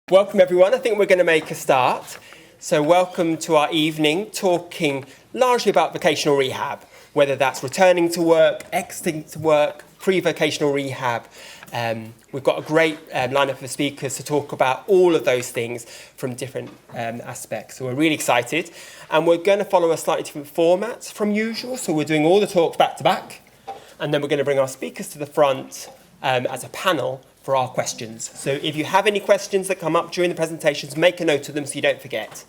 Welcome everyone, I think we're going to make a start. So welcome to our evening, talking largely about vocational rehab, whether that's returning to work, exiting to work, pre-vocational rehab. We've got a great lineup of speakers to talk about all of those things from different aspects. So we're really excited. And we're going to follow a slightly different format from usual. So we're doing all the talks back to back. And then we're going to bring our speakers to the front as a panel for our questions. So if you have any questions that come up during the presentations, make a note of them so you don't forget,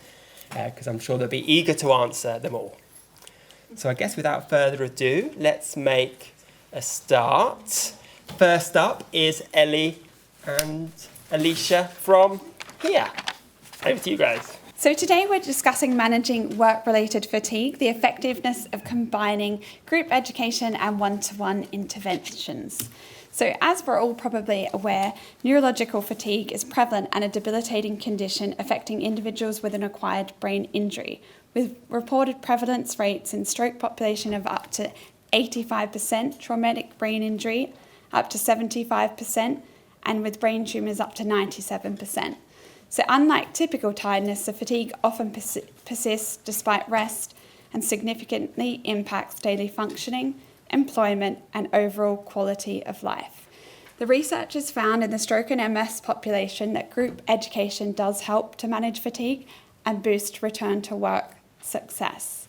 because I'm sure they'll be eager to answer them all. So I guess without further ado, let's make a start. First up is Ellie and Elisha from here. Over to you guys. So today we're discussing managing work-related fatigue, the effectiveness of combining group education and one-to-one interventions. So as we're all probably aware, neurological fatigue is prevalent and a debilitating condition affecting individuals with an acquired brain injury, with reported prevalence rates in stroke population of up to 85%, traumatic brain injury up to 75%, and with brain tumours up to 97%. So unlike typical tiredness, the fatigue often persists despite rest and significantly impacts daily functioning, employment, and overall quality of life. The research has found in the stroke and MS population that group education does help to manage fatigue and boost return to work success.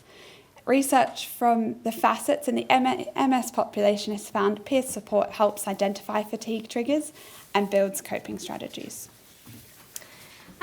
Research from the facets in the MS population has found peer support helps identify fatigue triggers and builds coping strategies.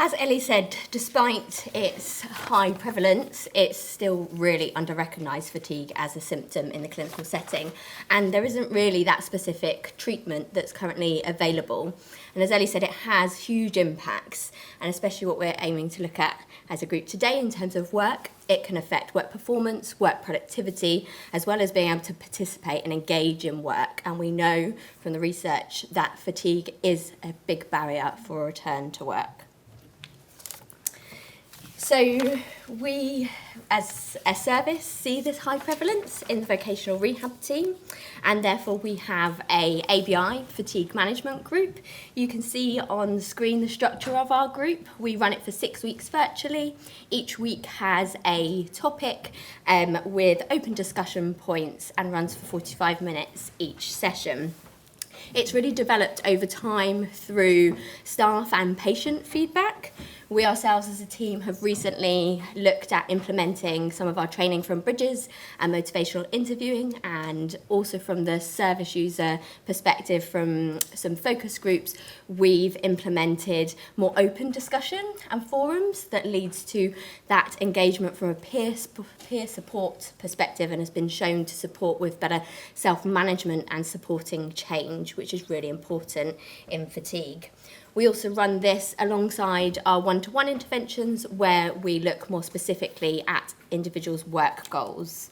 As Ellie said, despite its high prevalence, it's still really under-recognised fatigue as a symptom in the clinical setting, and there isn't really that specific treatment that's currently available. And as Ellie said, it has huge impacts, and especially what we're aiming to look at as a group today in terms of work, it can affect work performance, work productivity, as well as being able to participate and engage in work. And we know from the research that fatigue is a big barrier for a return to work. So we, as a service, see this high prevalence in the vocational rehab team, and therefore we have a ABI fatigue management group. You can see on the screen the structure of our group. We run it for 6 weeks virtually. Each week has a topic with open discussion points and runs for 45 minutes each session. It's really developed over time through staff and patient feedback. We ourselves as a team have recently looked at implementing some of our training from Bridges and motivational interviewing, and also from the service user perspective from some focus groups, we've implemented more open discussion and forums that leads to that engagement from a peer support perspective, and has been shown to support with better self-management and supporting change, which is really important in fatigue. We also run this alongside our one-to-one interventions, where we look more specifically at individuals' work goals.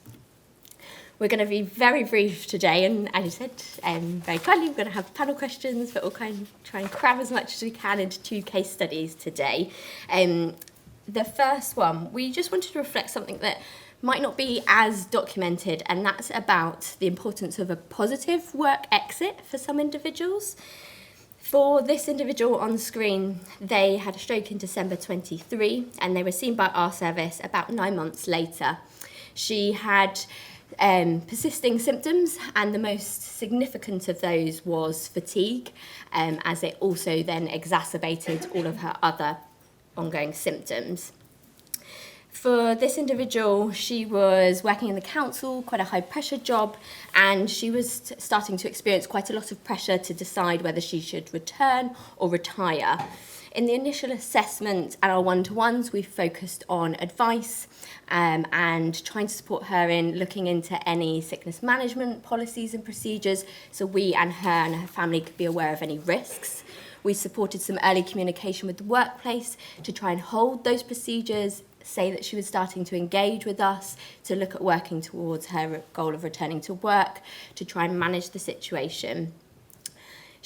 We're going to be very brief today, and as you said, very kindly, we're going to have panel questions, but we'll try and cram as much as we can into 2 case studies today. The first one, we just wanted to reflect something that might not be as documented, and that's about the importance of a positive work exit for some individuals. For this individual on screen, they had a stroke in December 23, and they were seen by our service about 9 months later. She had persisting symptoms, and the most significant of those was fatigue, as it also then exacerbated all of her other ongoing symptoms. For this individual, she was working in the council, quite a high pressure job, and she was starting to experience quite a lot of pressure to decide whether she should return or retire. In the initial assessment and our one-to-ones, we focused on advice and trying to support her in looking into any sickness management policies and procedures, so we and her family could be aware of any risks. We supported some early communication with the workplace to try and hold those procedures, say that she was starting to engage with us, to look at working towards her goal of returning to work, to try and manage the situation.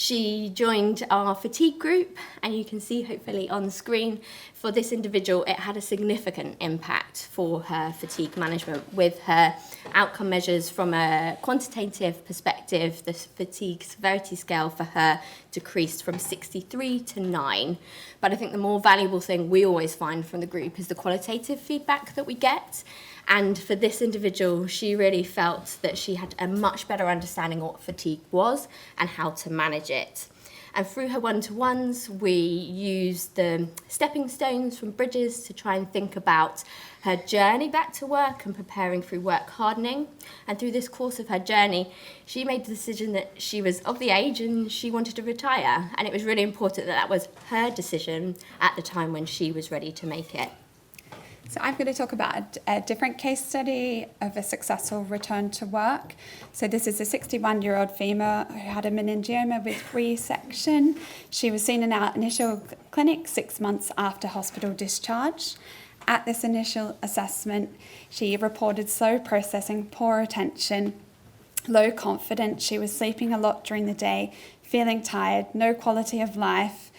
She joined our fatigue group, and you can see hopefully on the screen, for this individual, it had a significant impact for her fatigue management with her outcome measures from a quantitative perspective. The fatigue severity scale for her decreased from 63 to 9. But I think the more valuable thing we always find from the group is the qualitative feedback that we get. And for this individual, she really felt that she had a much better understanding of what fatigue was and how to manage it. And through her one-to-ones, we used the stepping stones from Bridges to try and think about her journey back to work and preparing through work hardening. And through this course of her journey, she made the decision that she was of the age and she wanted to retire. And it was really important that that was her decision at the time when she was ready to make it. So I'm going to talk about a different case study of a successful return to work. So this is a 61-year-old female who had a meningioma with resection. She was seen in our initial clinic 6 months after hospital discharge. At this initial assessment, she reported slow processing, poor attention, low confidence. She was sleeping a lot during the day, feeling tired, no quality of life,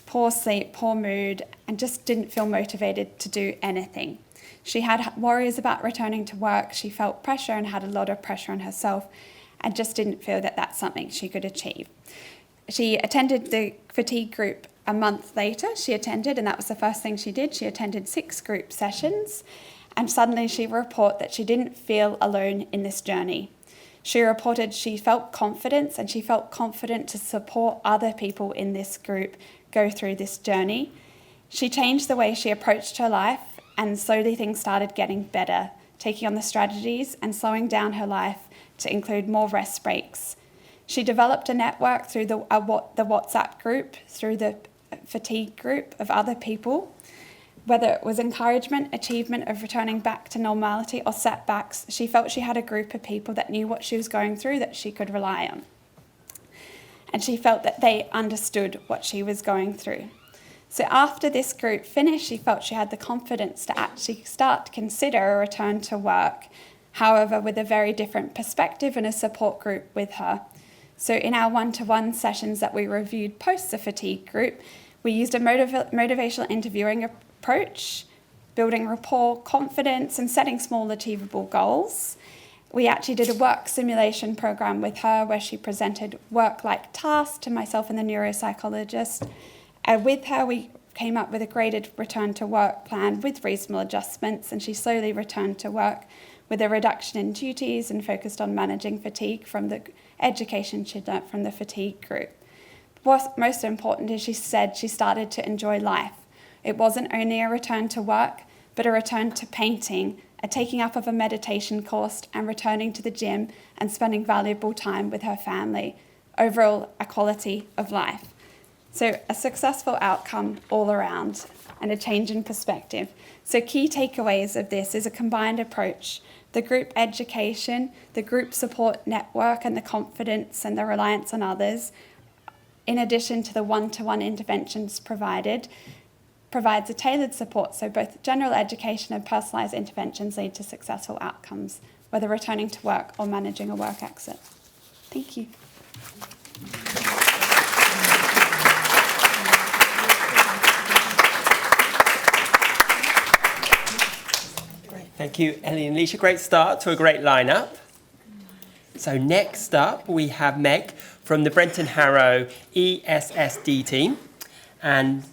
poor sleep, poor mood, and just didn't feel motivated to do anything. She had worries about returning to work. She felt pressure and had a lot of pressure on herself and just didn't feel that that's something she could achieve. She attended the fatigue group a month later. And that was the first thing she did. She attended 6 group sessions, and suddenly she reported that she didn't feel alone in this journey. She reported she felt confidence, and she felt confident to support other people in this group go through this journey. She changed the way she approached her life, and slowly things started getting better, taking on the strategies and slowing down her life to include more rest breaks. She developed a network through the WhatsApp group, through the fatigue group of other people. Whether it was encouragement, achievement of returning back to normality, or setbacks, she felt she had a group of people that knew what she was going through that she could rely on. And she felt that they understood what she was going through. So after this group finished, she felt she had the confidence to actually start to consider a return to work, however, with a very different perspective and a support group with her. So in our one-to-one sessions that we reviewed post the fatigue group, we used a motivational interviewing approach, building rapport, confidence, and setting small achievable goals. We actually did a work simulation program with her where she presented work-like tasks to myself and the neuropsychologist. With her, we came up with a graded return to work plan with reasonable adjustments, and she slowly returned to work with a reduction in duties and focused on managing fatigue from the education she learnt from the fatigue group. What's most important is she said she started to enjoy life. It wasn't only a return to work, but a return to painting, a taking up of a meditation course, and returning to the gym and spending valuable time with her family. Overall, a quality of life. So a successful outcome all around and a change in perspective. So key takeaways of this is a combined approach. The group education, the group support network, and the confidence and the reliance on others, in addition to the one-to-one interventions provides a tailored support, so both general education and personalised interventions lead to successful outcomes, whether returning to work or managing a work exit. Thank you. Thank you, Ellie and Elisha. Great start to a great lineup. So next up, we have Meg from the Brent and Harrow ESSD team. And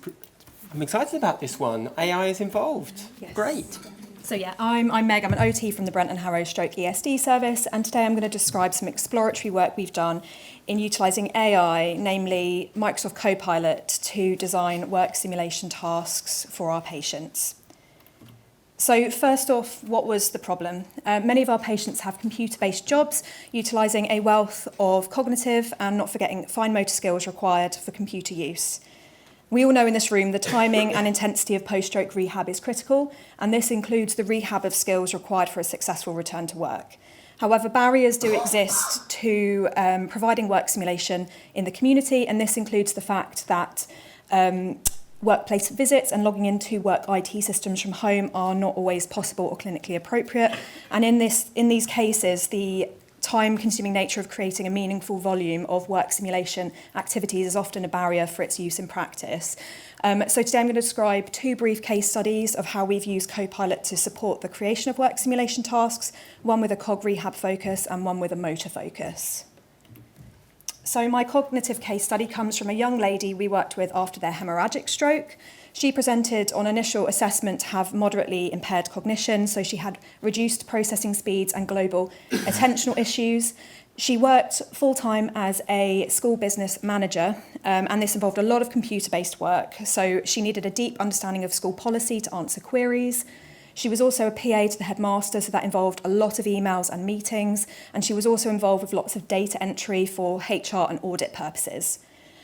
I'm excited about this one. AI is involved. Yes. Great. So yeah, I'm Meg. I'm an OT from the Brent and Harrow stroke ESD service, and today I'm going to describe some exploratory work we've done in utilising AI, namely Microsoft Copilot, to design work simulation tasks for our patients. So first off, what was the problem? Many of our patients have computer-based jobs utilising a wealth of cognitive and, not forgetting, fine motor skills required for computer use. We all know in this room the timing and intensity of post-stroke rehab is critical, and this includes the rehab of skills required for a successful return to work. However, barriers do exist to providing work simulation in the community, and this includes the fact that workplace visits and logging into work IT systems from home are not always possible or clinically appropriate. And in these cases, the time-consuming nature of creating a meaningful volume of work simulation activities is often a barrier for its use in practice. So today I'm going to describe 2 brief case studies of how we've used Copilot to support the creation of work simulation tasks, one with a cog rehab focus and one with a motor focus. So my cognitive case study comes from a young lady we worked with after their hemorrhagic stroke. She presented on initial assessment to have moderately impaired cognition, so she had reduced processing speeds and global attentional issues. She worked full-time as a school business manager, and this involved a lot of computer-based work, so she needed a deep understanding of school policy to answer queries. She was also a PA to the headmaster, so that involved a lot of emails and meetings, and she was also involved with lots of data entry for HR and audit purposes.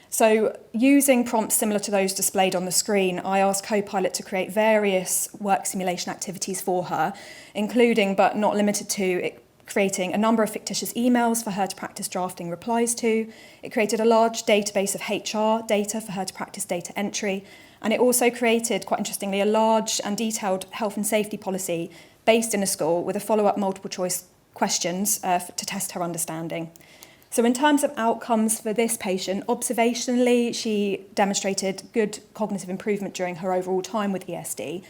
So using prompts similar to those displayed on the screen, I asked Copilot to create various work simulation activities for her, including but not limited to creating a number of fictitious emails for her to practice drafting replies to. It created a large database of HR data for her to practice data entry. And it also created, quite interestingly, a large and detailed health and safety policy based in a school with a follow-up multiple choice questions to test her understanding. So in terms of outcomes for this patient, observationally, she demonstrated good cognitive improvement during her overall time with ESD.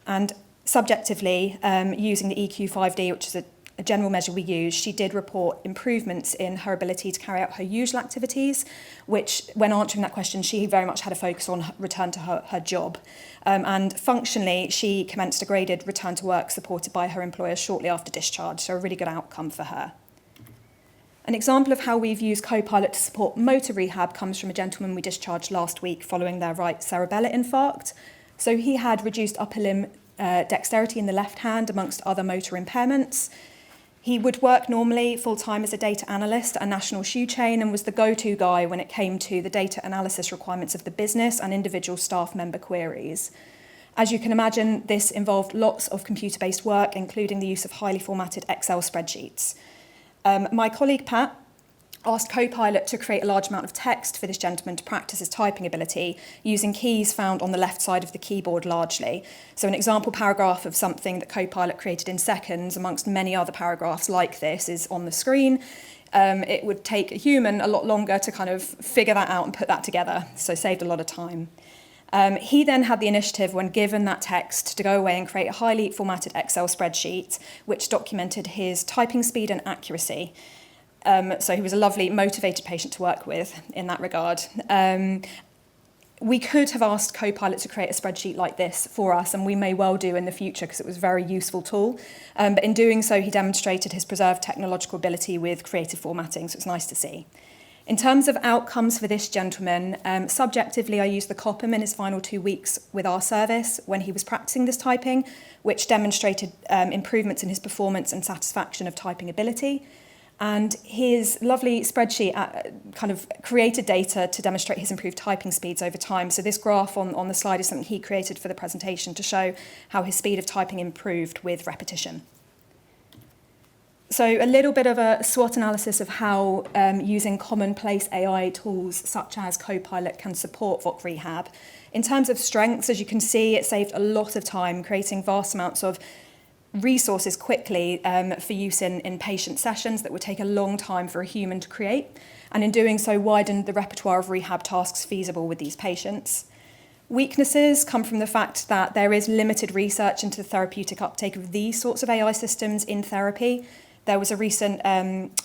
And subjectively, using the EQ5D, which is a general measure we use, she did report improvements in her ability to carry out her usual activities, which, when answering that question, she very much had a focus on return to her job. And functionally, she commenced a graded return to work supported by her employer shortly after discharge, so a really good outcome for her. An example of how we've used Copilot to support motor rehab comes from a gentleman we discharged last week following their right cerebellar infarct. So he had reduced upper limb dexterity in the left hand, amongst other motor impairments. He would work normally full-time as a data analyst at a national shoe chain and was the go-to guy when it came to the data analysis requirements of the business and individual staff member queries. As you can imagine, this involved lots of computer-based work, including the use of highly formatted Excel spreadsheets. My colleague Pat asked Copilot to create a large amount of text for this gentleman to practice his typing ability using keys found on the left side of the keyboard largely. So an example paragraph of something that Copilot created in seconds, amongst many other paragraphs like this, is on the screen. It would take a human a lot longer to kind of figure that out and put that together, so saved a lot of time. He then had the initiative, when given that text, to go away and create a highly formatted Excel spreadsheet which documented his typing speed and accuracy. So he was a lovely, motivated patient to work with in that regard. We could have asked Copilot to create a spreadsheet like this for us, and we may well do in the future because it was a very useful tool. But in doing so, he demonstrated his preserved technological ability with creative formatting, so it's nice to see. In terms of outcomes for this gentleman, subjectively, I used the COPM in his final 2 weeks with our service when he was practicing this typing, which demonstrated improvements in his performance and satisfaction of typing ability. And his lovely spreadsheet kind of created data to demonstrate his improved typing speeds over time. So this graph on the slide is something he created for the presentation to show how his speed of typing improved with repetition. So a little bit of a SWOT analysis of how using commonplace AI tools such as Copilot can support VOC rehab. In terms of strengths, as you can see, it saved a lot of time, creating vast amounts of resources quickly for use in patient sessions that would take a long time for a human to create, and in doing so widened the repertoire of rehab tasks feasible with these patients. Weaknesses come from the fact that there is limited research into the therapeutic uptake of these sorts of AI systems in therapy. There was a recent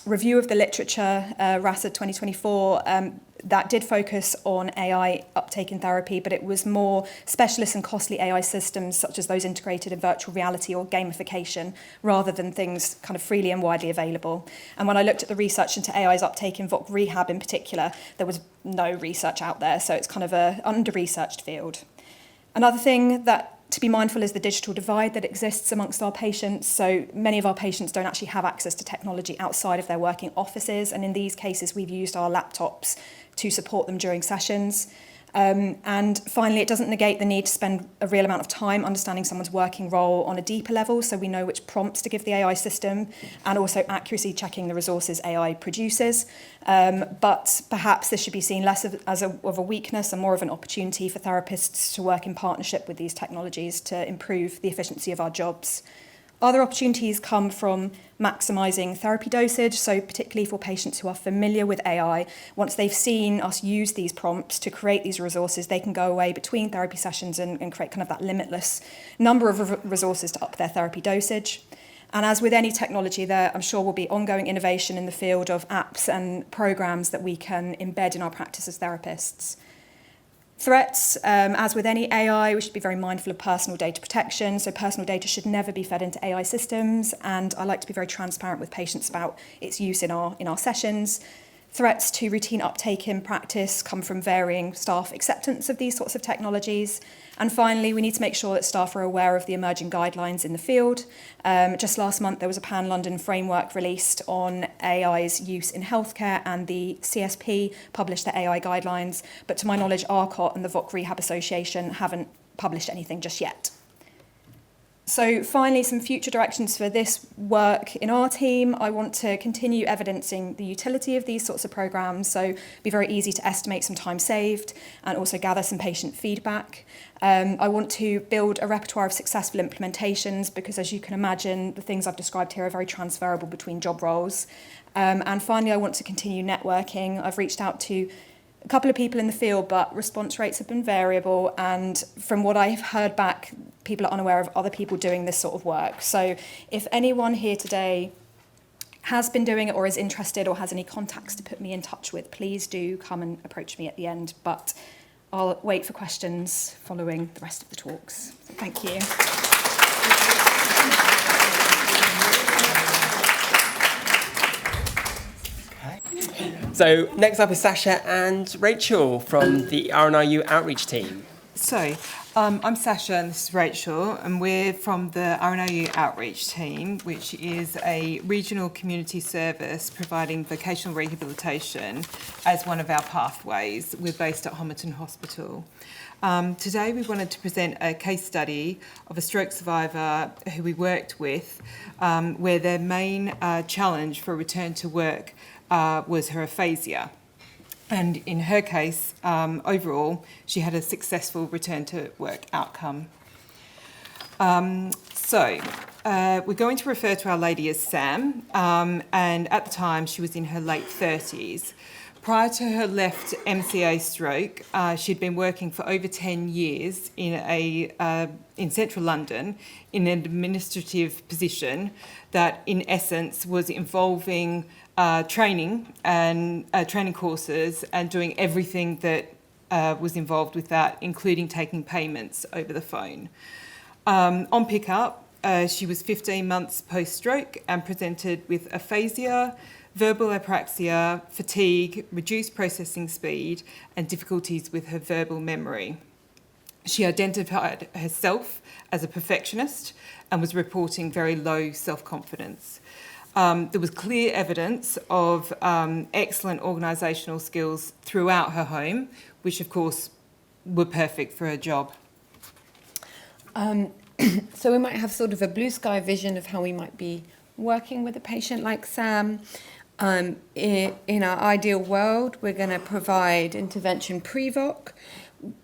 review of the literature, RASA 2024, that did focus on AI uptake in therapy, but it was more specialist and costly AI systems, such as those integrated in virtual reality or gamification, rather than things kind of freely and widely available. And when I looked at the research into AI's uptake in VOC rehab in particular, there was no research out there, so it's kind of an under-researched field. Another thing that to be mindful is the digital divide that exists amongst our patients. So many of our patients don't actually have access to technology outside of their working offices, and in these cases we've used our laptops to support them during sessions. And finally, it doesn't negate the need to spend a real amount of time understanding someone's working role on a deeper level, so we know which prompts to give the AI system, and also accuracy checking the resources AI produces. But perhaps this should be seen less of a weakness and more of an opportunity for therapists to work in partnership with these technologies to improve the efficiency of our jobs. Other opportunities come from maximising therapy dosage, so particularly for patients who are familiar with AI, once they've seen us use these prompts to create these resources, they can go away between therapy sessions and create kind of that limitless number of resources to up their therapy dosage. And as with any technology, there I'm sure will be ongoing innovation in the field of apps and programs that we can embed in our practice as therapists. Threats, as with any AI, we should be very mindful of personal data protection. So personal data should never be fed into AI systems, and I like to be very transparent with patients about its use in our sessions. Threats to routine uptake in practice come from varying staff acceptance of these sorts of technologies. And finally, we need to make sure that staff are aware of the emerging guidelines in the field. Just last month, there was a Pan-London framework released on AI's use in healthcare, and the CSP published their AI guidelines. But to my knowledge, RCOT and the VOC Rehab Association haven't published anything just yet. So finally, some future directions for this work in our team. I want to continue evidencing the utility of these sorts of programs, so be very easy to estimate some time saved and also gather some patient feedback. I want to build a repertoire of successful implementations because, as you can imagine, the things I've described here are very transferable between job roles. And finally, I want to continue networking. I've reached out to a couple of people in the field, but response rates have been variable, and from what I've heard back, people are unaware of other people doing this sort of work. So if anyone here today has been doing it or is interested or has any contacts to put me in touch with, please do come and approach me at the end, but I'll wait for questions following the rest of the talks. Thank you. So next up is Sacha and Rachel from the RNRU outreach team. So I'm Sacha and this is Rachel, and we're from the RNRU outreach team, which is a regional community service providing vocational rehabilitation as one of our pathways. We're based at Homerton Hospital. Today we wanted to present a case study of a stroke survivor who we worked with, where their main challenge for return to work was her aphasia. And in her case, overall, she had a successful return to work outcome. So we're going to refer to our lady as Sam, and at the time she was in her late 30s. Prior to her left MCA stroke, she'd been working for over 10 years in central London in an administrative position that in essence was involving training courses and doing everything that was involved with that, including taking payments over the phone. On pickup, she was 15 months post-stroke and presented with aphasia, verbal apraxia, fatigue, reduced processing speed, and difficulties with her verbal memory. She identified herself as a perfectionist and was reporting very low self-confidence. There was clear evidence of excellent organisational skills throughout her home, which of course were perfect for her job. So we might have sort of a blue sky vision of how we might be working with a patient like Sam. In our ideal world, we're going to provide intervention pre-VOC,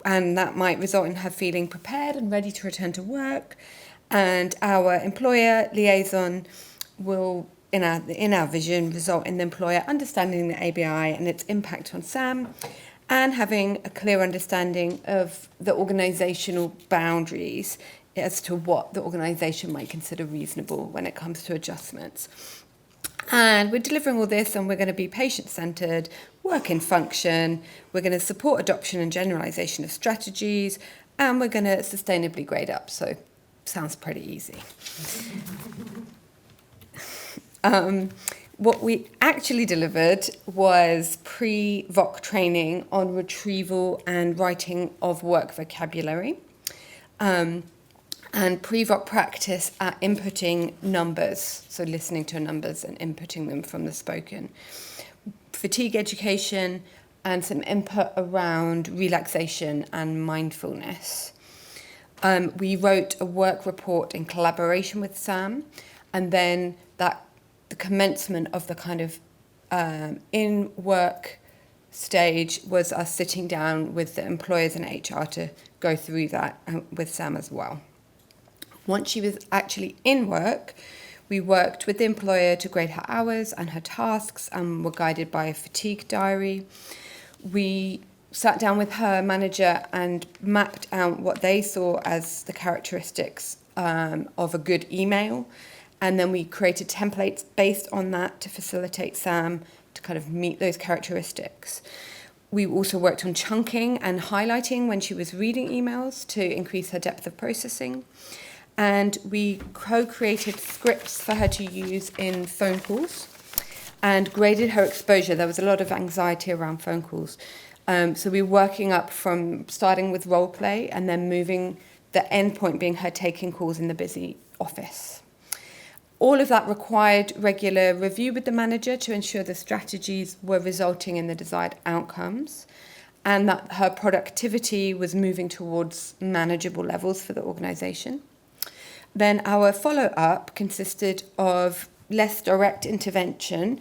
and that might result in her feeling prepared and ready to return to work. And our employer liaison will, in our vision, result in the employer understanding the ABI and its impact on Sam, and having a clear understanding of the organisational boundaries as to what the organisation might consider reasonable when it comes to adjustments. And we're delivering all this, and we're going to be patient-centred, work in function, we're going to support adoption and generalisation of strategies, and we're going to sustainably grade up. So, sounds pretty easy. What we actually delivered was pre-VOC training on retrieval and writing of work vocabulary, and pre-VOC practice at inputting numbers, so listening to numbers and inputting them from the spoken. Fatigue education and some input around relaxation and mindfulness. We wrote a work report in collaboration with Sam, and then the commencement of the kind of in-work stage was us sitting down with the employers and HR to go through that with Sam as well. Once she was actually in work, we worked with the employer to grade her hours and her tasks and were guided by a fatigue diary. We sat down with her manager and mapped out what they saw as the characteristics of a good email. And then we created templates based on that to facilitate Sam to kind of meet those characteristics. We also worked on chunking and highlighting when she was reading emails to increase her depth of processing. And we co-created scripts for her to use in phone calls and graded her exposure. There was a lot of anxiety around phone calls. So we were working up from starting with role play and then moving the end point being her taking calls in the busy office. All of that required regular review with the manager to ensure the strategies were resulting in the desired outcomes and that her productivity was moving towards manageable levels for the organisation. Then our follow-up consisted of less direct intervention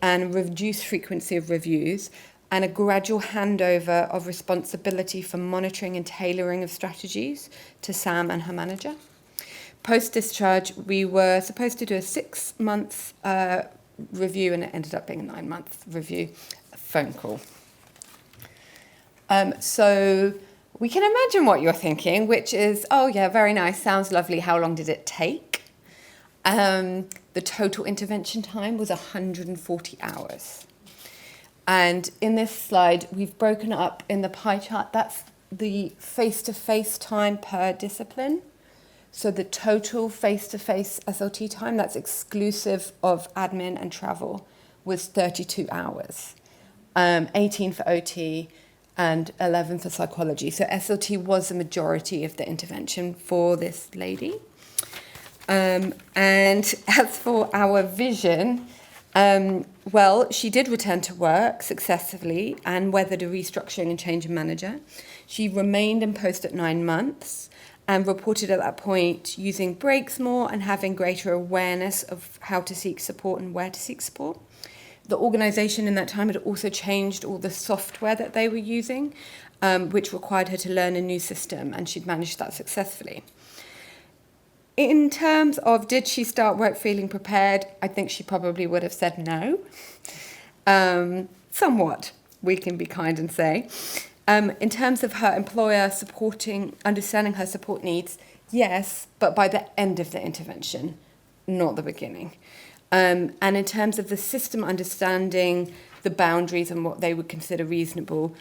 and reduced frequency of reviews and a gradual handover of responsibility for monitoring and tailoring of strategies to Sam and her manager. Post-discharge, we were supposed to do a 6-month review and it ended up being a 9-month review, a phone call. So we can imagine what you're thinking, which is, oh yeah, very nice, sounds lovely. How long did it take? The total intervention time was 140 hours. And in this slide, we've broken up in the pie chart, that's the face-to-face time per discipline. So the total face-to-face SLT time, that's exclusive of admin and travel, was 32 hours, 18 for OT, and 11 for psychology. So SLT was the majority of the intervention for this lady. And as for our vision, well, she did return to work successfully and weathered a restructuring and change of manager. She remained in post at 9 months and reported at that point using breaks more and having greater awareness of how to seek support and where to seek support. The organisation in that time had also changed all the software that they were using, which required her to learn a new system, and she'd managed that successfully. In terms of did she start work feeling prepared, I think she probably would have said no. Somewhat, we can be kind and say. In terms of her employer understanding her support needs, yes, but by the end of the intervention, not the beginning. And in terms of the system understanding the boundaries and what they would consider reasonable,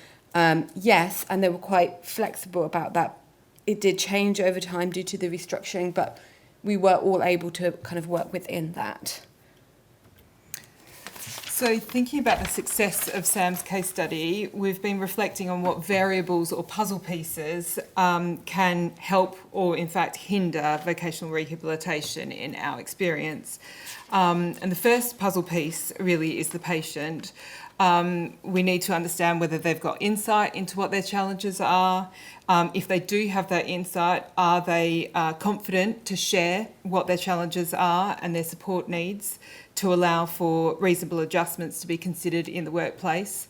yes, and they were quite flexible about that. It did change over time due to the restructuring, but we were all able to kind of work within that. So thinking about the success of Sam's case study, we've been reflecting on what variables or puzzle pieces can help or in fact hinder vocational rehabilitation in our experience. And the first puzzle piece really is the patient. We need to understand whether they've got insight into what their challenges are. If they do have that insight, are they confident to share what their challenges are and their support needs to allow for reasonable adjustments to be considered in the workplace?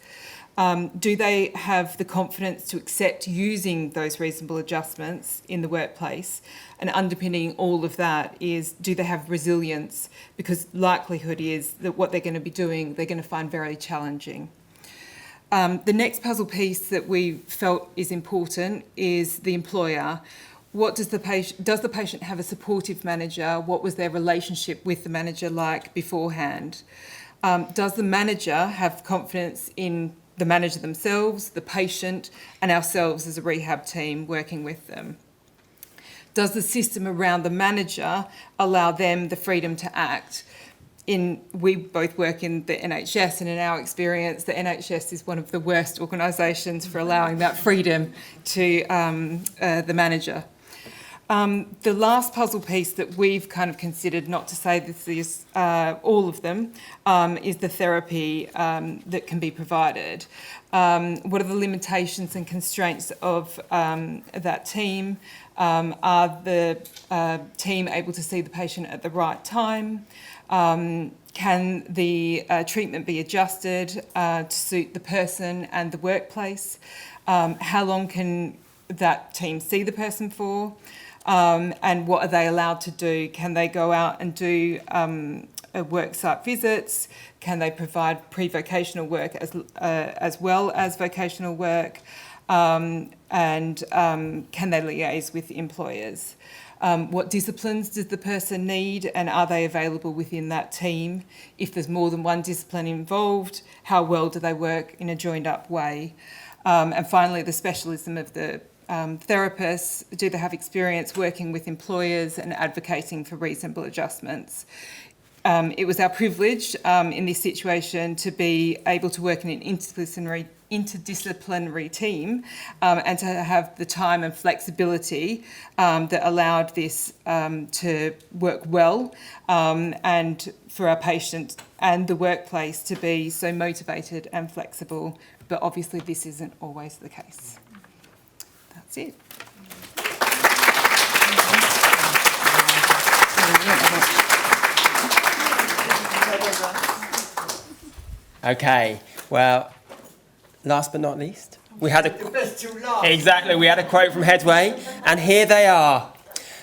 Do they have the confidence to accept using those reasonable adjustments in the workplace? And underpinning all of that is, do they have resilience? Because likelihood is that what they're going to be doing, they're going to find very challenging. The next puzzle piece that we felt is important is the employer. What does the patient have a supportive manager? What was their relationship with the manager like beforehand? Does the manager have confidence in the manager themselves, the patient, and ourselves as a rehab team working with them? Does the system around the manager allow them the freedom to act? We both work in the NHS, and in our experience, the NHS is one of the worst organisations for allowing that freedom to the manager. The last puzzle piece that we've kind of considered, not to say this is all of them, is the therapy that can be provided. What are the limitations and constraints of that team? Are the team able to see the patient at the right time? Can the treatment be adjusted to suit the person and the workplace? How long can that team see the person for? and what are they allowed to do? Can they go out and do work site visits? Can they provide pre-vocational work as well as vocational work? And can they liaise with employers? What disciplines does the person need, and are they available within that team? If there's more than one discipline involved, how well do they work in a joined-up way? And finally, the specialism of the therapists. Do they have experience working with employers and advocating for reasonable adjustments? It was our privilege in this situation to be able to work in an interdisciplinary team and to have the time and flexibility that allowed this to work well, and for our patient and the workplace to be so motivated and flexible. But obviously this isn't always the case. That's it. Okay, well, last but not least, we had exactly, we had a quote from Headway, and here they are.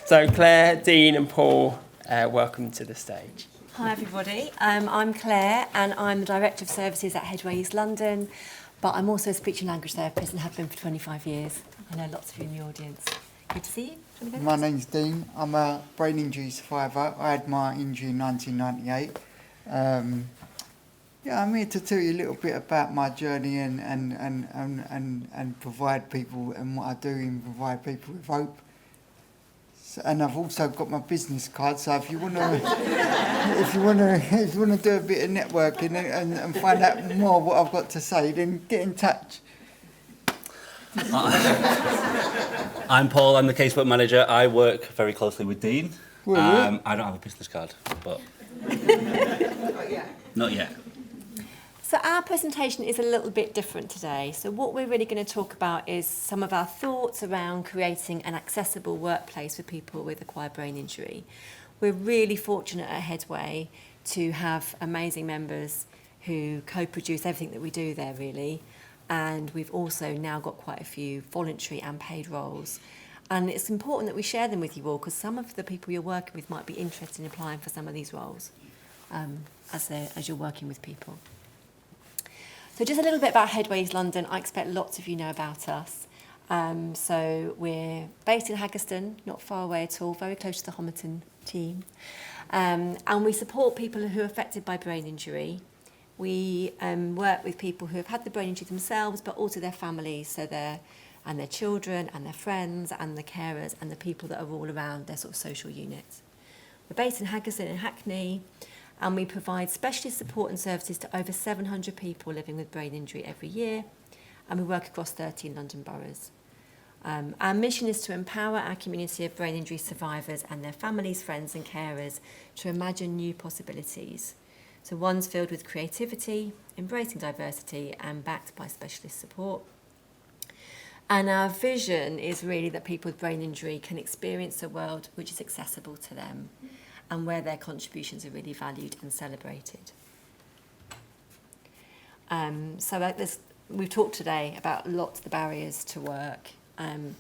So Claire, Dean and Paul, welcome to the stage. Hi everybody, I'm Claire and I'm the Director of Services at Headway East London, but I'm also a speech and language therapist and have been for 25 years. I know lots of you in the audience. Good to see you. My name's Dean. I'm a brain injury survivor. I had my injury in 1998. Yeah, I'm here to tell you a little bit about my journey and provide people, and what I do and provide people with hope. So, and I've also got my business card, so if you want to do a bit of networking and find out more what I've got to say, then get in touch. I'm Paul, I'm the casework manager. I work very closely with Dean. I don't have a business card, but... Not yet. So our presentation is a little bit different today. So what we're really going to talk about is some of our thoughts around creating an accessible workplace for people with acquired brain injury. We're really fortunate at Headway to have amazing members who co-produce everything that we do there, really. And we've also now got quite a few voluntary and paid roles. And it's important that we share them with you all, because some of the people you're working with might be interested in applying for some of these roles as you're working with people. So just a little bit about Headway East London. I expect lots of you know about us. So we're based in Haggerston, not far away at all, very close to the Homerton team. And we support people who are affected by brain injury. We work with people who have had the brain injury themselves, but also their families, so their children and their friends and the carers and the people that are all around their sort of social units. We're based in Haggerston and Hackney, and we provide specialist support and services to over 700 people living with brain injury every year, and we work across 13 London boroughs. Our mission is to empower our community of brain injury survivors and their families, friends and carers to imagine new possibilities. So ones filled with creativity, embracing diversity and backed by specialist support. And our vision is really that people with brain injury can experience a world which is accessible to them and where their contributions are really valued and celebrated. We've talked today about lots of the barriers to work, and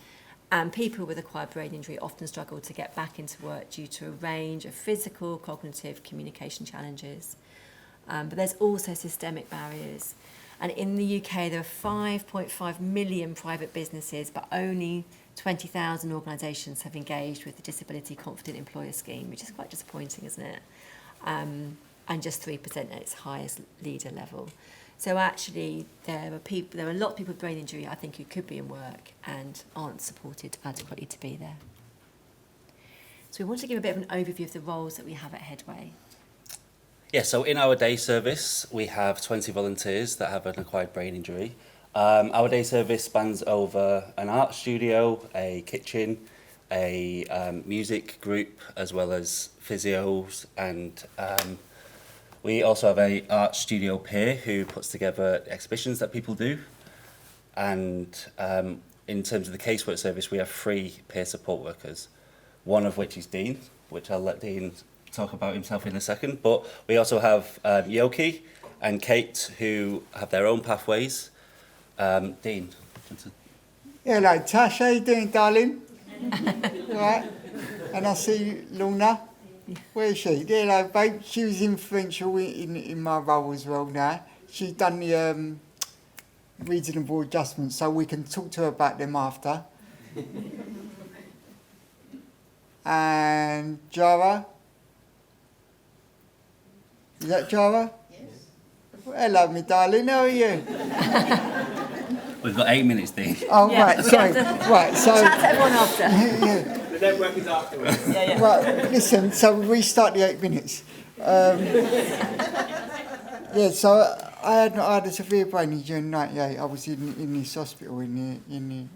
people with acquired brain injury often struggle to get back into work due to a range of physical, cognitive, communication challenges. But there's also systemic barriers. And in the UK, there are 5.5 million private businesses, but only 20,000 organisations have engaged with the Disability Confident Employer Scheme, which is quite disappointing, isn't it? And just 3% at its highest leader level. So actually, there are a lot of people with brain injury, I think, who could be in work and aren't supported adequately to be there. So we want to give a bit of an overview of the roles that we have at Headway. Yeah, so in our day service, we have 20 volunteers that have an acquired brain injury. Our day service spans over an art studio, a kitchen, a music group, as well as physios, and we also have an art studio peer who puts together exhibitions that people do. And in terms of the casework service, we have 3 peer support workers, one of which is Dean, which I'll let Dean talk about himself in a second. But we also have Yoki and Kate, who have their own pathways. Dean. Hello, Tash. How you doing, darling? Right? And I see Lorna. Where is she? There, hello, babe. She was influential in my role as well now. She's done the reasonable adjustments, so we can talk to her about them after. And Jara. Is that Jara? Yes. Hello, me darling. How are you? We've got 8 minutes, Dean. Oh, yeah, right. Sorry. Right. So. Chat to everyone after. Yeah. The network is afterwards. Yeah. Right. Listen. So we restart the 8 minutes. Yeah. So I had a severe brain injury in '98. I was in this hospital in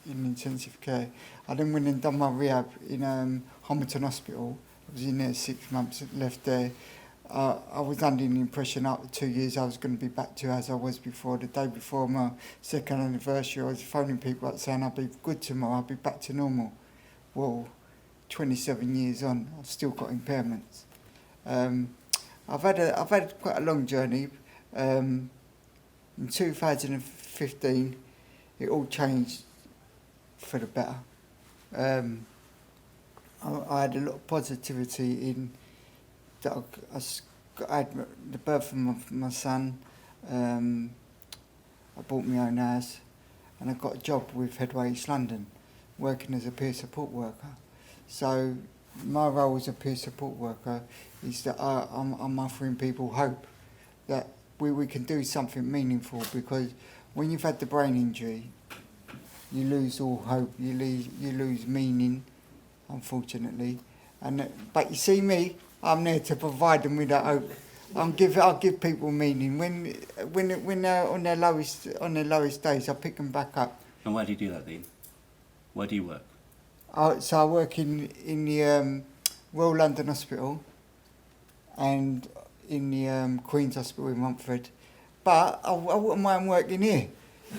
intensive care. I then went and done my rehab in Homerton Hospital. I was in there 6 months, left there. I was under the impression after 2 years I was going to be back to as I was before. The day before my second anniversary, I was phoning people up saying I'll be good tomorrow, I'll be back to normal. Well, 27 years on, I've still got impairments. I've had quite a long journey. In 2015, it all changed for the better. I had a lot of positivity in that I had the birth of my son. I bought my own house, and I got a job with Headway East London, working as a peer support worker. So my role as a peer support worker is that I'm offering people hope that we can do something meaningful, because when you've had the brain injury, you lose all hope, you lose meaning, unfortunately. But you see me, I'm there to provide them with that hope. I'll give people meaning. When they're on their lowest days, I pick them back up. And why do you do that, Dean? Where do you work? So I work in the Royal London Hospital and in the Queen's Hospital in Montford. But I wouldn't mind working here.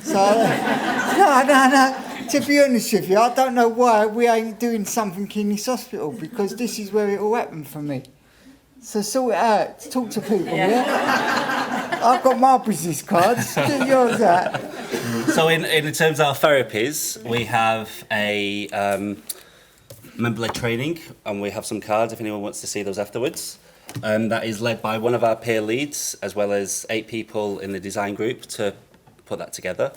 So, no. To be honest with you, I don't know why we ain't doing something in this hospital, because this is where it all happened for me. So sort it out. Talk to people, yeah? I've got my business cards. Get yours out. So in terms of our therapies, we have a member-led training, and we have some cards if anyone wants to see those afterwards. That is led by one of our peer leads, as well as 8 people in the design group to put that together.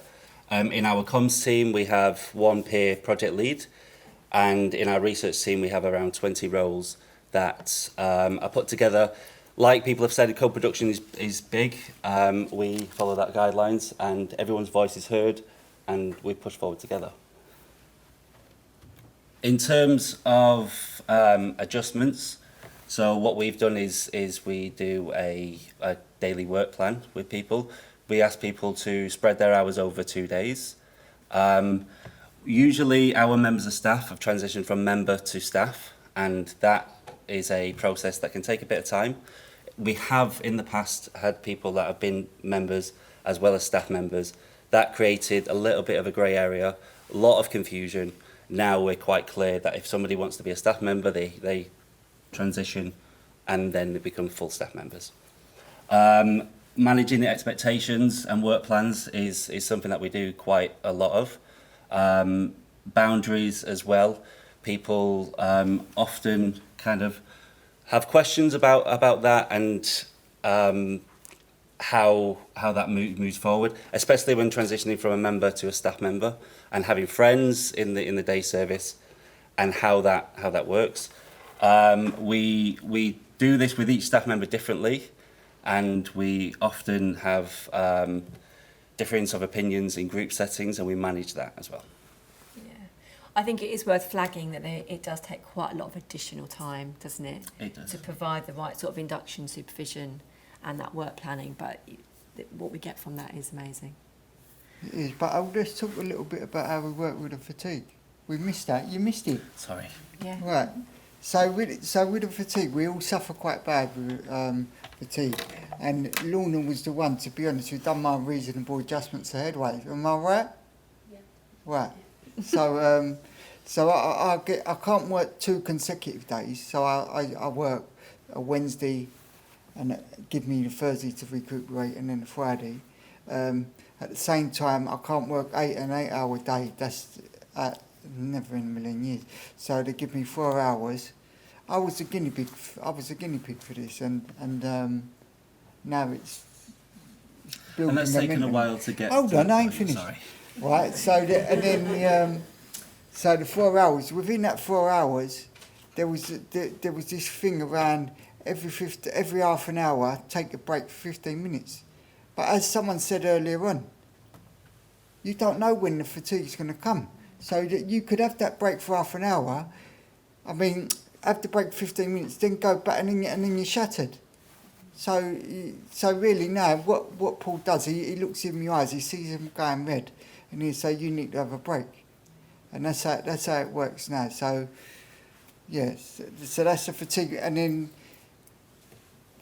In our comms team, we have 1 peer project lead, and in our research team, we have around 20 roles that are put together. Like people have said, co-production is big. We follow that guidelines, and everyone's voice is heard, and we push forward together. In terms of adjustments, so what we've done is we do a daily work plan with people. We ask people to spread their hours over 2 days. Usually our members of staff have transitioned from member to staff, and that is a process that can take a bit of time. We have in the past had people that have been members as well as staff members. That created a little bit of a grey area, a lot of confusion. Now we're quite clear that if somebody wants to be a staff member, they transition and then they become full staff members. Managing the expectations and work plans is something that we do quite a lot of. Boundaries as well. People often kind of have questions about that and how that moves forward, especially when transitioning from a member to a staff member and having friends in the day service and how that works. We do this with each staff member differently, and we often have difference of opinions in group settings, and we manage that as well. I think it is worth flagging that it does take quite a lot of additional time, doesn't it? It does. To provide the right sort of induction, supervision and that work planning, but what we get from that is amazing. It is, but let's talk a little bit about how we work with the fatigue. We missed that. You missed it. Sorry. Yeah. Right. So with the fatigue, we all suffer quite bad with fatigue. And Lorna was the one, to be honest, who done my reasonable adjustments to Headway. Am I right? Yeah. Right. So I can't work 2 consecutive days. So I work a Wednesday and give me the Thursday to recuperate, and then a Friday. At the same time, I can't work 8 hour day. That's never in a million years. So they give me 4 hours. I was a guinea pig for this, and now it's building. And that's taken a while to get. Hold on, I ain't finished. Sorry. Right, so so the 4 hours. Within that 4 hours, there was this thing around every half an hour, take a break for 15 minutes. But as someone said earlier on, you don't know when the fatigue's going to come. So that you could have that break for half an hour. I mean, have the break 15 minutes, then go back, and then you're shattered. So really now, what Paul does, he looks in my eyes, he sees them going red, and he'll say, you need to have a break. And that's how it works now. So, yes, so that's the fatigue. And then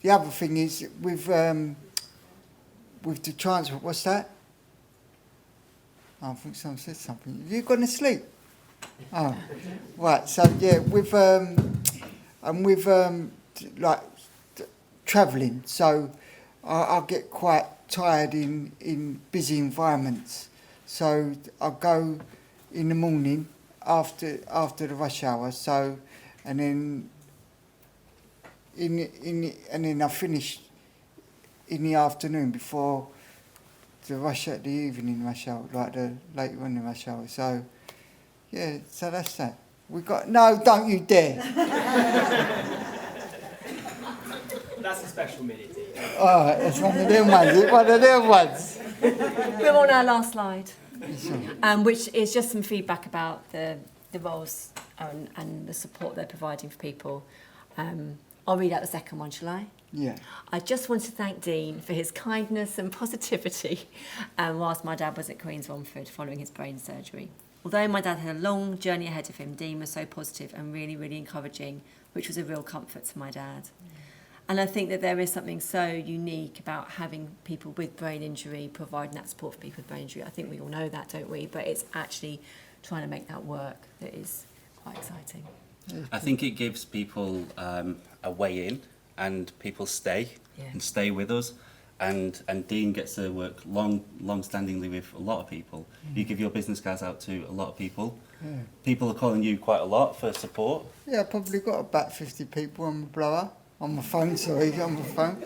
the other thing is, with the transport, what's that? Oh, I think someone said something. Have you gone to sleep? Oh, right. So yeah, with like travelling, so I get quite tired in busy environments. So I go in the morning after the rush hour. So, and then and then I finish in the afternoon before the evening rush hour, like the later on in the rush hour. So, yeah, so that's that. No, don't you dare. That's a special minute. Oh, it's one of them ones. We're on our last slide, which is just some feedback about the roles and the support they're providing for people. I'll read out the second one, shall I? Yeah. I just want to thank Dean for his kindness and positivity whilst my dad was at Queen's Romford following his brain surgery. Although my dad had a long journey ahead of him, Dean was so positive and really, really encouraging, which was a real comfort to my dad. And I think that there is something so unique about having people with brain injury, providing that support for people with brain injury. I think we all know that, don't we? But it's actually trying to make that work that is quite exciting. I think it gives people a way in, and people stay and stay with us. And Dean gets to work long-standingly with a lot of people. You give your business cards out to a lot of people. Yeah. People are calling you quite a lot for support. Yeah, I've probably got about 50 people on my blower. On my phone, on my phone.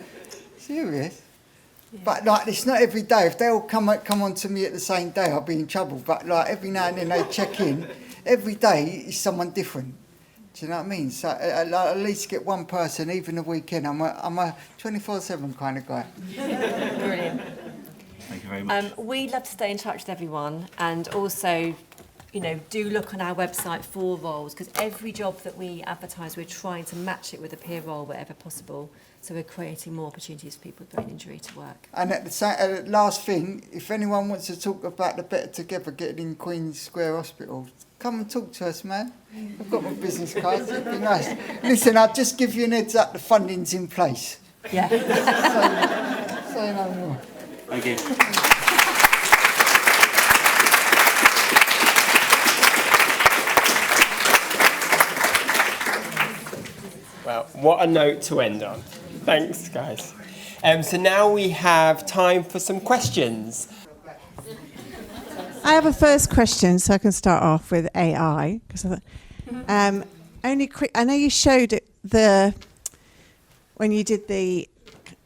Serious? Yeah. But like, it's not every day. If they all come on to me at the same day, I'll be in trouble. But like every now and then they check in. Every day is someone different. Do you know what I mean? So at least get one person, even the weekend. I'm a 24/7 kind of guy. Brilliant. Thank you very much. We'd love to stay in touch with everyone, and also, do look on our website for roles, because every job that we advertise, we're trying to match it with a peer role wherever possible. So we're creating more opportunities for people with brain injury to work. And at the last thing, if anyone wants to talk about the Better Together getting in Queen's Square Hospital, come and talk to us, man. I've got my business cards. It'd be nice. Listen, I'll just give you an heads up. The funding's in place. Yeah. Say no more. Thank you. Well, what a note to end on. Thanks, guys. So now we have time for some questions. I have a first question, so I can start off with AI. I know you showed it when you did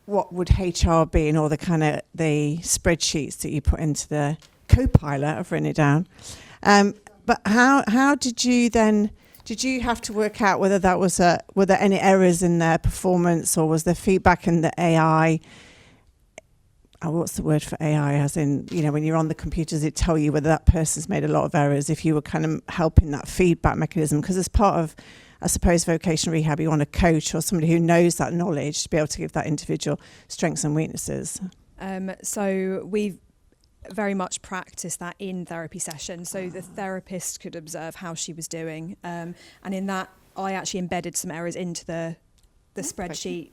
what would HR be and all the kind of the spreadsheets that you put into the co-pilot. I've written it down. But how did you then? Did you have to work out whether that was were there any errors in their performance, or was there feedback in the AI? What's the word for AI? As in, when you're on the computers, it tell you whether that person's made a lot of errors. If you were kind of helping that feedback mechanism, because as part of, I suppose, vocational rehab, you want a coach or somebody who knows that knowledge to be able to give that individual strengths and weaknesses. So we've very much practice that in therapy sessions, so the therapist could observe how she was doing, and in that I actually embedded some errors into the spreadsheet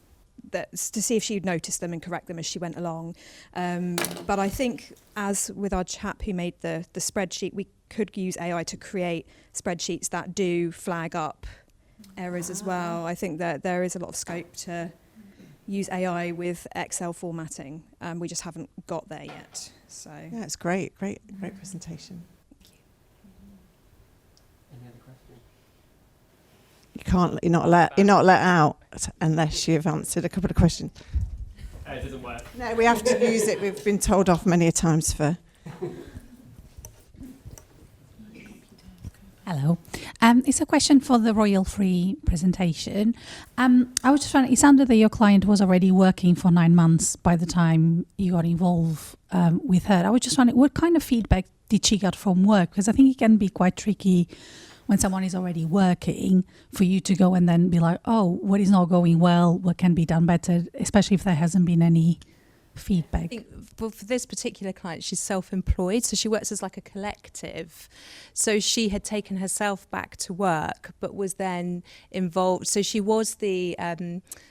to see if she'd notice them and correct them as she went along. But I think, as with our chap who made the spreadsheet, we could use AI to create spreadsheets that do flag up errors as well. I think that there is a lot of scope to use AI with Excel formatting. We just haven't got there yet. So yeah, it's great presentation. You can't. You're not let out unless you've answered a couple of questions. It doesn't work. No, we have to use it. We've been told off many a times for. Hello. It's a question for the Royal Free presentation. I was just wondering, it sounded that your client was already working for 9 months by the time you got involved with her. I was just wondering, what kind of feedback did she get from work? Because I think it can be quite tricky when someone is already working for you to go and then be like, oh, what is not going well? What can be done better? Especially if there hasn't been any feedback. I think for this particular client, she's self-employed, so she works as like a collective. So she had taken herself back to work, but was then involved. So she was the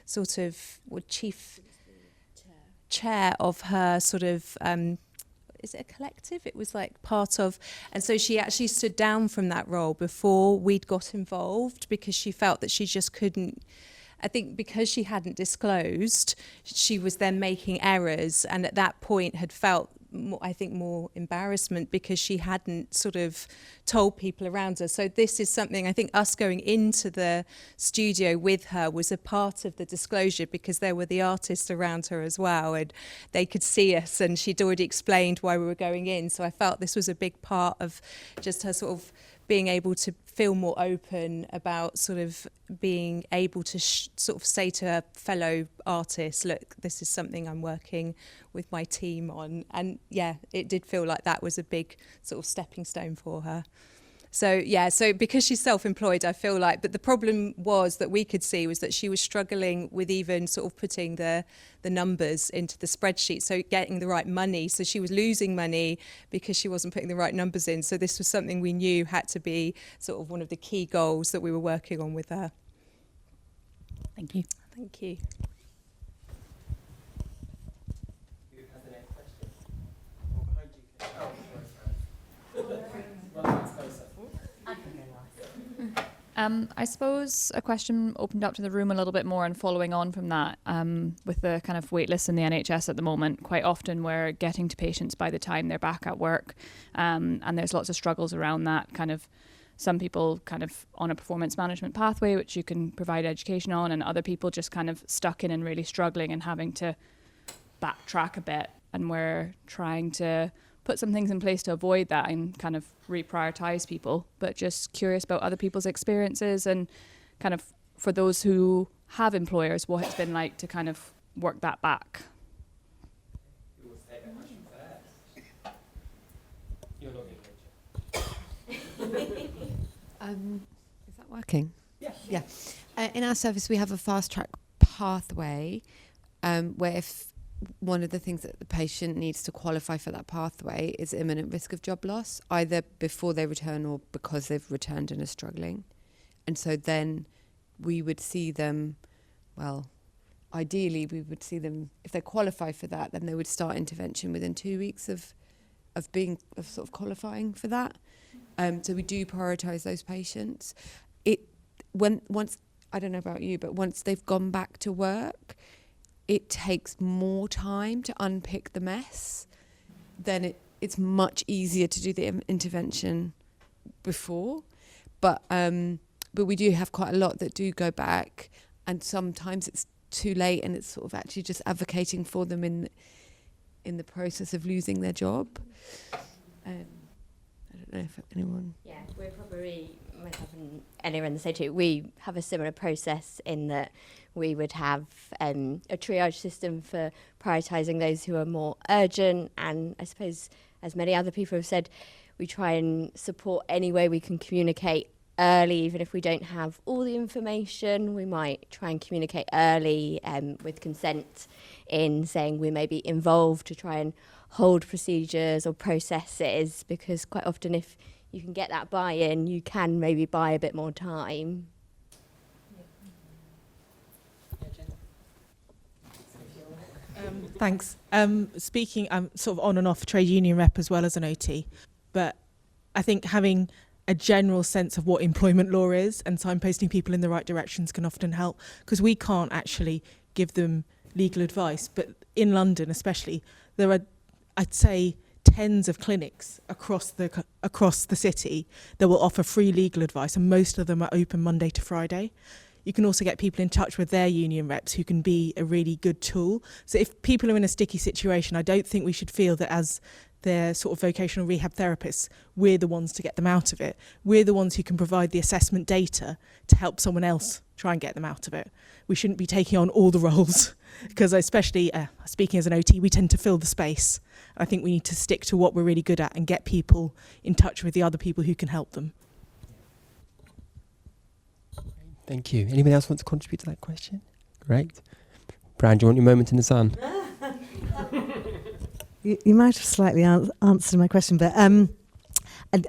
sort of chief chair of her sort of. Is it a collective? It was like part of, and so she actually stood down from that role before we'd got involved because she felt that she just couldn't. I think because she hadn't disclosed, she was then making errors, and at that point had felt, more embarrassment because she hadn't sort of told people around her. So this is something, I think us going into the studio with her was a part of the disclosure because there were the artists around her as well, and they could see us, and she'd already explained why we were going in. So I felt this was a big part of just her sort of being able to feel more open about sort of being able to sort of say to her fellow artists, look, this is something I'm working with my team on. And yeah, it did feel like that was a big sort of stepping stone for her. So yeah, so because she's self-employed, I feel like, but the problem was that we could see was that she was struggling with even sort of putting the numbers into the spreadsheet, so getting the right money. So she was losing money because she wasn't putting the right numbers in. So this was something we knew had to be sort of one of the key goals that we were working on with her. Thank you. Thank you. Who has the next question? Or behind you. Well, that's closer. I suppose a question opened up to the room a little bit more, and following on from that, with the kind of wait lists in the NHS at the moment, quite often we're getting to patients by the time they're back at work, and there's lots of struggles around that. Kind of some people kind of on a performance management pathway, which you can provide education on, and other people just kind of stuck in and really struggling and having to backtrack a bit. And we're trying to put some things in place to avoid that and kind of reprioritize people, but just curious about other people's experiences and kind of for those who have employers, what it's been like to kind of work that back. Who wants to take that question first? You're not getting Is that working? Yeah. Yeah. In our service, we have a fast track pathway where if one of the things that the patient needs to qualify for that pathway is imminent risk of job loss, either before they return or because they've returned and are struggling. And so then we would see them, well, ideally we would see them, if they qualify for that, then they would start intervention within 2 weeks of sort of qualifying for that. So we do prioritise those patients. Once, I don't know about you, but once they've gone back to work, it takes more time to unpick the mess. Then it's much easier to do the intervention before. But we do have quite a lot that do go back, and sometimes it's too late, and it's sort of actually just advocating for them in the process of losing their job. I don't know if anyone... Yeah, we're probably, myself and Ellie and the same too, we have a similar process in that we would have a triage system for prioritising those who are more urgent, and I suppose, as many other people have said, we try and support any way we can communicate early, even if we don't have all the information. We might try and communicate early with consent in saying we may be involved to try and hold procedures or processes, because quite often if you can get that buy-in, you can maybe buy a bit more time. Thanks. Speaking, I'm sort of on and off trade union rep as well as an OT, but I think having a general sense of what employment law is and signposting people in the right directions can often help, because we can't actually give them legal advice. But in London especially, there are, I'd say, tens of clinics across the city that will offer free legal advice, and most of them are open Monday to Friday. You can also get people in touch with their union reps who can be a really good tool. So if people are in a sticky situation, I don't think we should feel that as their sort of vocational rehab therapists, we're the ones to get them out of it. We're the ones who can provide the assessment data to help someone else try and get them out of it. We shouldn't be taking on all the roles, because especially speaking as an OT, we tend to fill the space. I think we need to stick to what we're really good at and get people in touch with the other people who can help them. Thank you. Anyone else want to contribute to that question? Great. Brian, do you want your moment in the sun? You might have slightly answered my question, but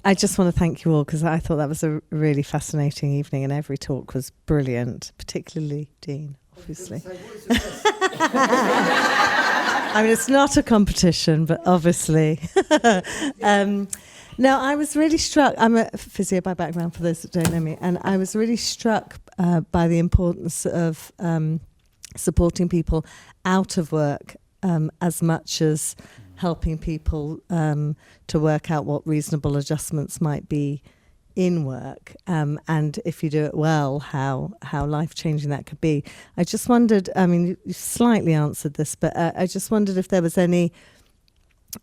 I just want to thank you all, because I thought that was a really fascinating evening and every talk was brilliant, particularly Dean, obviously. I mean, it's not a competition, but obviously. No, I was really struck. I'm a physio by background, for those that don't know me, and I was really struck by the importance of supporting people out of work as much as helping people to work out what reasonable adjustments might be in work, and if you do it well, how life-changing that could be. I just wondered, I mean, you slightly answered this, but I just wondered if there was any,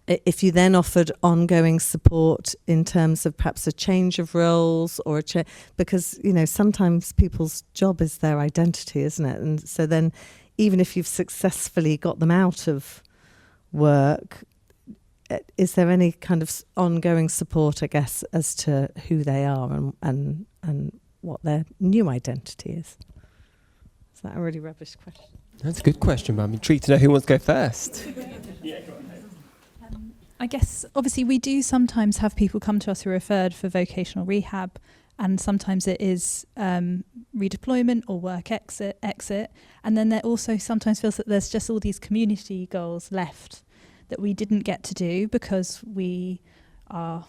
if you then offered ongoing support in terms of perhaps a change of roles or because, you know, sometimes people's job is their identity, isn't it? And so then even if you've successfully got them out of work, is there any kind of ongoing support, I guess, as to who they are and what their new identity is? Is that a really rubbish question? That's a good question, but I'm intrigued to know who wants to go first. I guess, obviously, we do sometimes have people come to us who are referred for vocational rehab, and sometimes it is redeployment or work exit. And then there also sometimes feels that there's just all these community goals left that we didn't get to do because we are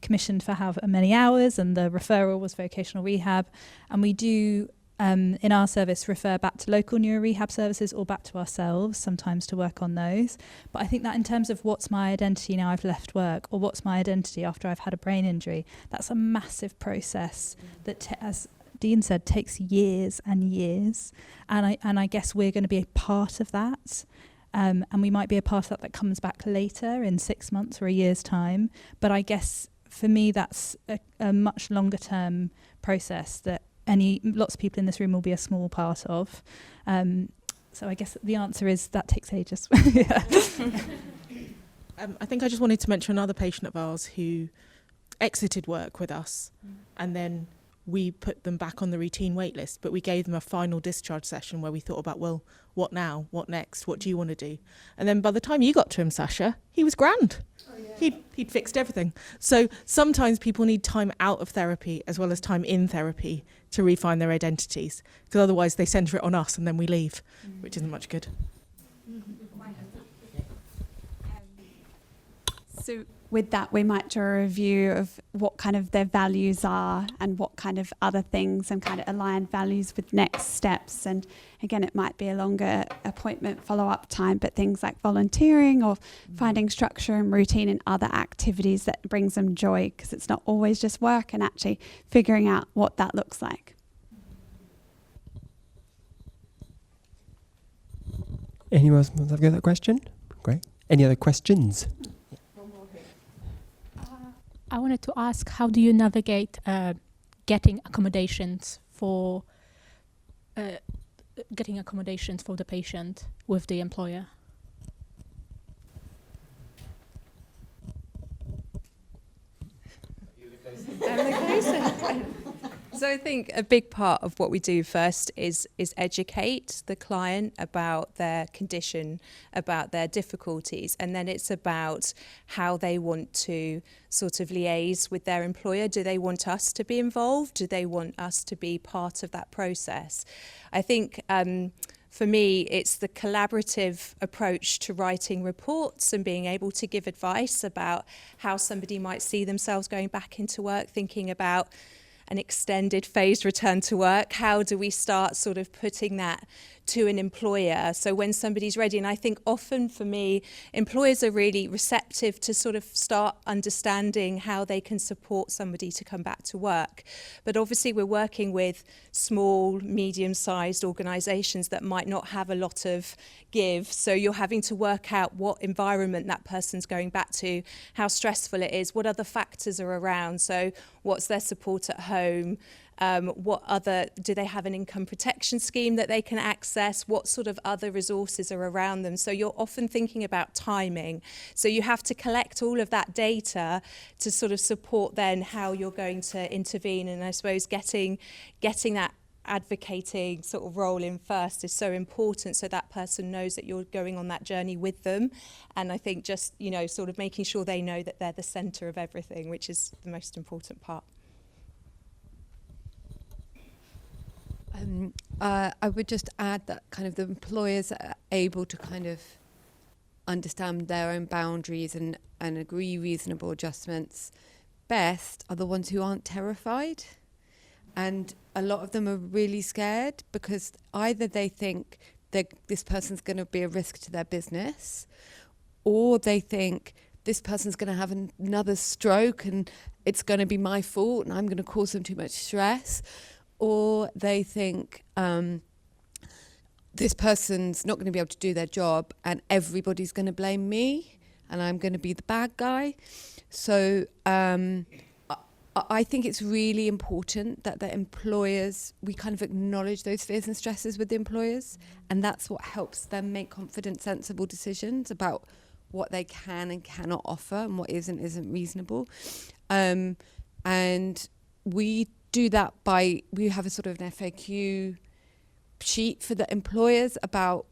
commissioned for however many hours, and the referral was vocational rehab. And we do, in our service, refer back to local neuro rehab services or back to ourselves sometimes to work on those. But I think that in terms of what's my identity now I've left work, or what's my identity after I've had a brain injury, that's a massive process that, as Dean said, takes years and years. And I guess we're going to be a part of that. And we might be a part of that comes back later in 6 months or a year's time. But I guess for me, that's a much longer term process that lots of people in this room will be a small part of. So I guess the answer is that takes ages. I think I just wanted to mention another patient of ours who exited work with us, and then we put them back on the routine wait list, but we gave them a final discharge session where we thought about, well, what now? What next? What do you want to do? And then by the time you got to him, Sacha, he was grand. Oh, yeah. He'd fixed everything. So sometimes people need time out of therapy as well as time in therapy to refine their identities, because otherwise they centre it on us and then we leave, which isn't much good. So with that, we might do a review of what kind of their values are and what kind of other things, and kind of align values with next steps. And again, it might be a longer appointment follow-up time, but things like volunteering or finding structure and routine in other activities that brings them joy, because it's not always just work, and actually figuring out what that looks like. Anyone else want to have a go at that question? Great. Any other questions? I wanted to ask, how do you navigate getting accommodations for the patient with the employer? So I think a big part of what we do first is educate the client about their condition, about their difficulties, and then it's about how they want to sort of liaise with their employer. Do they want us to be involved? Do they want us to be part of that process? I think for me, it's the collaborative approach to writing reports and being able to give advice about how somebody might see themselves going back into work, thinking about an extended phased return to work. How do we start sort of putting that to an employer. So when somebody's ready, and I think often for me, employers are really receptive to sort of start understanding how they can support somebody to come back to work. But obviously we're working with small, medium-sized organisations that might not have a lot of give. So you're having to work out what environment that person's going back to, how stressful it is, what other factors are around. So what's their support at home? Do they have an income protection scheme that they can access? What sort of other resources are around them? So you're often thinking about timing. So you have to collect all of that data to sort of support then how you're going to intervene. And I suppose getting that advocating sort of role in first is so important, so that person knows that you're going on that journey with them. And I think just, sort of making sure they know that they're the centre of everything, which is the most important part. I would just add that kind of the employers are able to kind of understand their own boundaries and agree reasonable adjustments best are the ones who aren't terrified. And a lot of them are really scared because either they think that this person's going to be a risk to their business, or they think this person's going to have another stroke and it's going to be my fault and I'm going to cause them too much stress. Or they think this person's not going to be able to do their job and everybody's going to blame me and I'm going to be the bad guy. So I think it's really important that the employers, we kind of acknowledge those fears and stresses with the employers, and that's what helps them make confident, sensible decisions about what they can and cannot offer and what isn't reasonable. And we do that we have a sort of an FAQ sheet for the employers about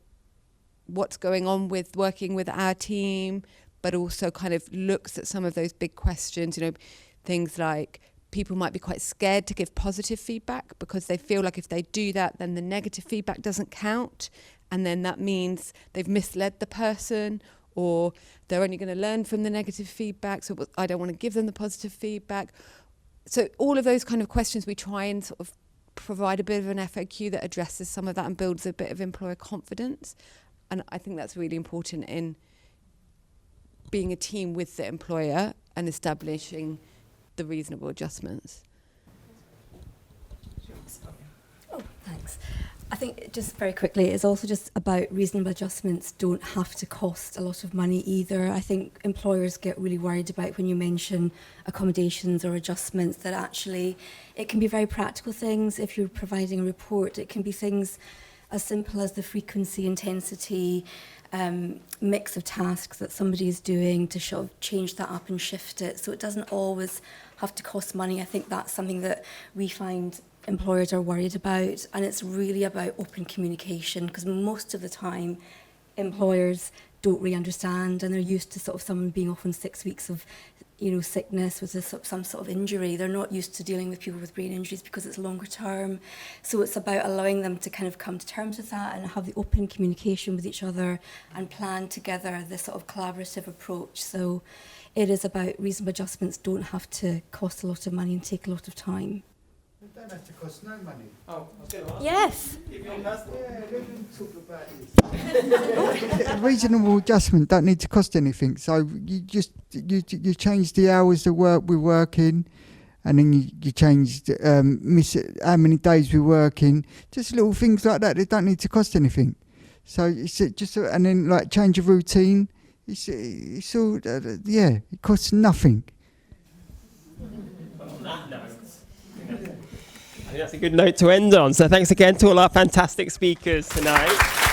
what's going on with working with our team, but also kind of looks at some of those big questions, things like people might be quite scared to give positive feedback because they feel like if they do that, then the negative feedback doesn't count. And then that means they've misled the person, or they're only going to learn from the negative feedback. So I don't want to give them the positive feedback. So all of those kind of questions, we try and sort of provide a bit of an FAQ that addresses some of that and builds a bit of employer confidence. And I think that's really important in being a team with the employer and establishing the reasonable adjustments. Oh, thanks. I think just very quickly, it's also just about reasonable adjustments don't have to cost a lot of money either. I think employers get really worried about when you mention accommodations or adjustments that actually it can be very practical things. If you're providing a report, it can be things as simple as the frequency, intensity, mix of tasks that somebody is doing to sort of change that up and shift it. So it doesn't always have to cost money. I think that's something that we find employers are worried about, and it's really about open communication, because most of the time employers don't really understand, and they're used to sort of someone being off on 6 weeks of sickness with some sort of injury. They're not used to dealing with people with brain injuries because it's longer term. So it's about allowing them to kind of come to terms with that and have the open communication with each other and plan together this sort of collaborative approach. So it is about reasonable adjustments don't have to cost a lot of money and take a lot of time. It don't have to cost no money. Oh, I was going to ask. Yes. If you're personal. Yeah, let me talk about this. Reasonable adjustment don't need to cost anything. So you just you change the hours of work we're working, and then you change how many days we're working. Just little things like that. They don't need to cost anything. So it's just and then like change of routine. It's all it costs nothing. On that note, I think that's a good note to end on. So thanks again to all our fantastic speakers tonight.